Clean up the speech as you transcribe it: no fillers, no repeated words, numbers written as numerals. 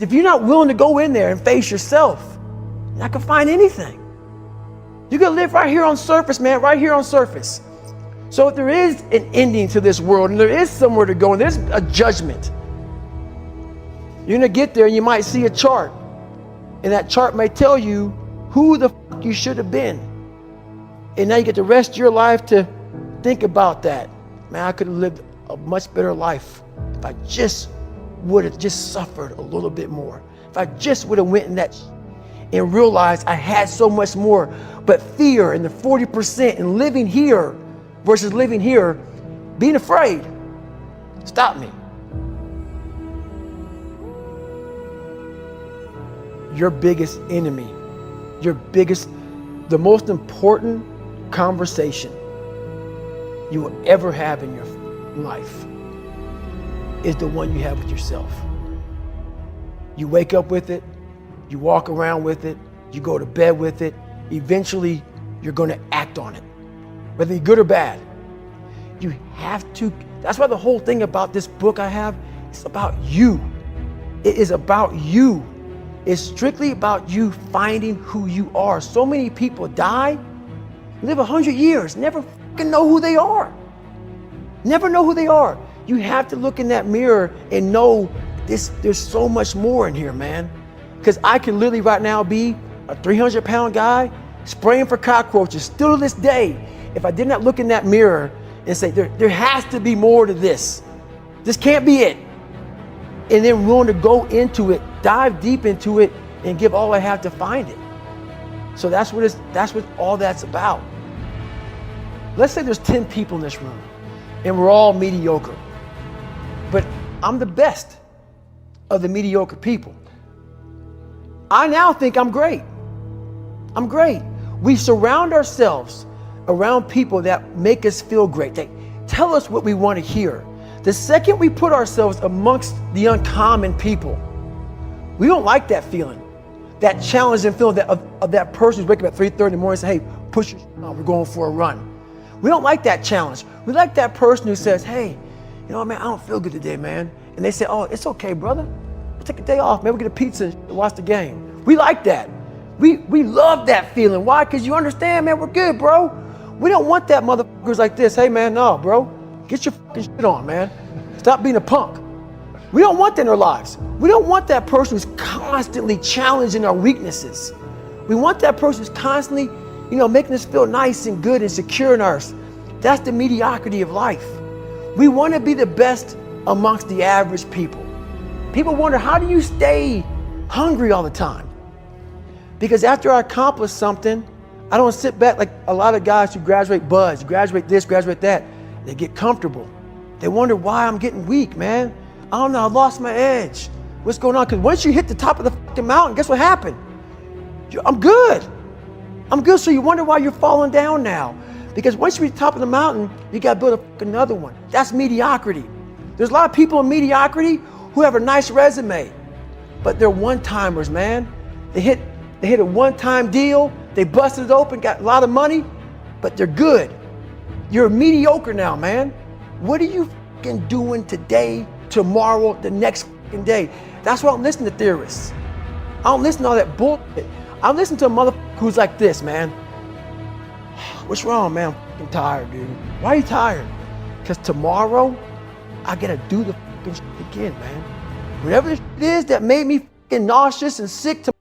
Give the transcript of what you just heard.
If you're not willing to go in there and face yourself, you're not gonna find anything. You're gonna live right here on surface, man, right here on surface. So if there is an ending to this world and there is somewhere to go and there's a judgment, you're gonna get there and you might see a chart. And that chart may tell you who the fuck you should have been. And now you get the rest of your life to think about that. Man, I could have lived a much better life if I just would have just suffered a little bit more. If I just would have went in that and realized I had so much more. But fear and the 40% and living here versus living here, being afraid, stop me. Your biggest enemy, the most important conversation you will ever have in your life is the one you have with yourself. You wake up with it, you walk around with it, you go to bed with it. Eventually, you're going to act on it, whether you're good or bad. You have to. That's why the whole thing about this book I have is about you. It is about you. It's strictly about you finding who you are. So many people die, live 100 years, never fucking know who they are. Never know who they are. You have to look in that mirror and know there's so much more in here, man. Because I can literally right now be a 300-pound guy spraying for cockroaches still to this day if I did not look in that mirror and say, there has to be more to this. This can't be it. And then willing to go into it, dive deep into it, and give all I have to find it. So that's what all that's about. Let's say there's 10 people in this room and we're all mediocre. But I'm the best of the mediocre people. I now think I'm great. I'm great. We surround ourselves around people that make us feel great. They tell us what we want to hear. The second we put ourselves amongst the uncommon people, we don't like that feeling, that challenging feeling of that person who's waking up at 3:30 in the morning and say, hey, push your on, we're going for a run. We don't like that challenge. We like that person who says, hey, you know what, man, I don't feel good today, man. And they say, oh, it's okay, brother. We'll take a day off, man. We'll get a pizza and watch the game. We like that. We love that feeling. Why? Because you understand, man, we're good, bro. We don't want that motherfuckers like this. Hey, man, no, bro. Get your fucking shit on, man. Stop being a punk. We don't want that in our lives. We don't want that person who's constantly challenging our weaknesses. We want that person who's constantly, making us feel nice and good and secure in ours. That's the mediocrity of life. We want to be the best amongst the average people. People wonder, how do you stay hungry all the time? Because after I accomplish something, I don't sit back like a lot of guys who graduate buds, graduate this, graduate that. They get comfortable. They wonder why I'm getting weak, man. I don't know, I lost my edge. What's going on? Because once you hit the top of the fucking mountain, guess what happened? I'm good. I'm good, so you wonder why you're falling down now. Because once you reach the top of the mountain, you got to build another one. That's mediocrity. There's a lot of people in mediocrity who have a nice resume, but they're one-timers, man. They hit a one-time deal, they busted it open, got a lot of money, but they're good. You're mediocre now, man. What are you fucking doing today, tomorrow, the next fucking day? That's why I don't listen to theorists. I don't listen to all that bullshit. I listen to a motherfucker who's like this, man. What's wrong, man? I'm fucking tired, dude. Why are you tired? Because tomorrow, I gotta do the fucking shit again, man. Whatever the shit is that made me fucking nauseous and sick tomorrow,